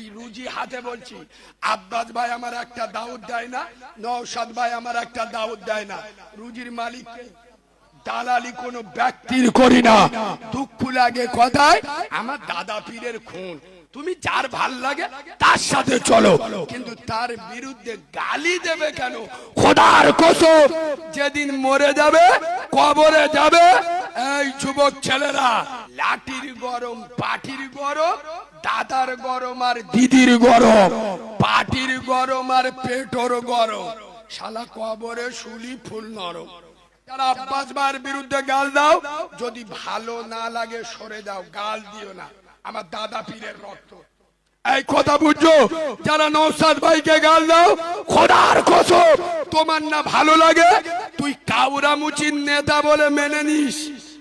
এই রুজি হাতে বলছি, আব্বাস ভাই আমার একটা দাউদ দেয় না, নওশাদ ভাই আমার একটা দাউদ দেয় না। রুজির মালিককে দালালি কোন ব্যক্তির করি না। দুঃখ লাগে কথায় আমার দাদা পীরের খুন, তুমি যার ভাল লাগে তার সাথে চলো, কিন্তু তার বিরুদ্ধে গালি দেবে কেন? খোদার কসম, যেদিন মরে যাবে কবরে যাবে এই যুবক ছেলেরা, লাঠির গরম পাটির গরম, দাদার গরম আর দিদির গরম, পাটির গরম আর পেটর গরম, শালা কবরে শুলি ফুল নরম। যারা আব্বাস ভাইয়ের বিরুদ্ধে গাল দাও, যদি ভালো না লাগে সরে দাও, গাল দিও না, আমার দাদা পীরের রক্ত। এই কথা বুঝছো? যারা নওশাদ ভাইকে গাল দাও, খোদার কসম তোমার না ভালো লাগে, তুই কাউরামুচির নেতা বলে মেনে নিস,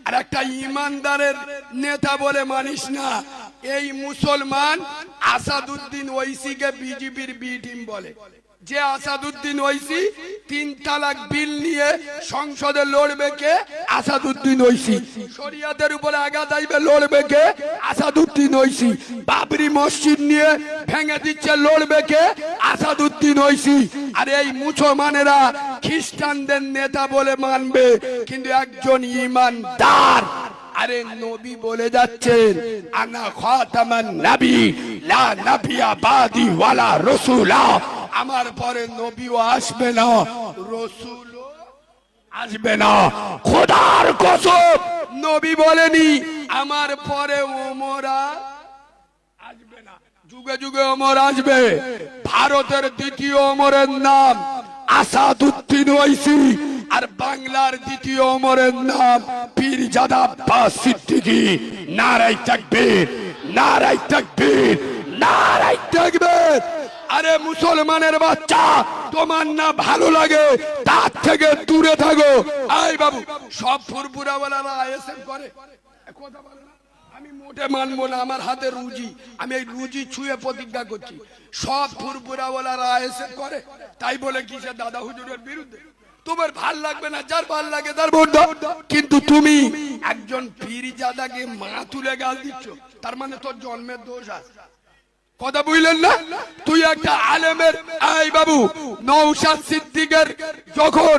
আর একটা ইমানদারের নেতা বলে মানিস না। এই মুসলমান আসাদুদ্দিন ওয়াইসিকে বিজেপির বি টিম বলে। যে আসাদুদ্দিন ওয়াইসি 3 তালাক বিল নিয়ে সংসদে লড়বে কে? আসাদুদ্দিন ওয়াইসি। শরিয়াতের উপরে আঘাত আইবে লড়বে কে? আসাদুদ্দিন ওয়াইসি। বাবরি মসজিদ নিয়ে ভেঙে দিচ্ছে লড়বে কে? আসাদুদ্দিন ওয়াইসি। আর এই মুসলমানেরা খ্রিস্টানদের নেতা বলে মানবে, কিন্তু একজন ইমানদার, আরে নবী বলে যাচ্ছেন আনা খাতামান নবী লা নবিয়া বাদি ওয়ালা রাসূলা, আমার পরে নবীও আসবে না, রাসূলও আসবে না। খোদার কসম, নবী বলেনি আমার পরে ওমর আসবে না, যুগে যুগে ওমর আসবে। ভারতের দ্বিতীয় ওমরের নাম আসাদুদ্দিন ওয়াইসি, আর বাংলার দ্বিতীয় ওমরের নাম পীরজাদা আব্বাস সিদ্দিকী। নারায়ে তাকবীর, নারায়ে তাকবীর, নারায়ে তাকবীর। আরে মুসলমানের বাচ্চা, তোমার না ভালো লাগে তার থেকে দূরে থাকো। এই বাবু, সব ফুরফুরাওয়ালারা আইএসএফ করে, কথা বলে না, আমি মোটে মানবো না। আমার হাতে রুজি, আমি এই রুজি ছুঁয়ে প্রতিজ্ঞা করছি, সব ফুরফুরাওয়ালারা আইএসএফ করে, তাই বলে কিসে দাদা হুজুরের বিরুদ্ধে? তোমার ভাল লাগবে না, যার ভাল লাগে তার ভোট দাও, কিন্তু তুমি একজন পীরজাদাকে মা তুলে গাল দিচ্ছ, তার মানে তোর জন্মের দোষ আছে। কথা বুঝলেন না? তুই একটা আলেমের, এই বাবু নওশাদ সিদ্দিকের যখন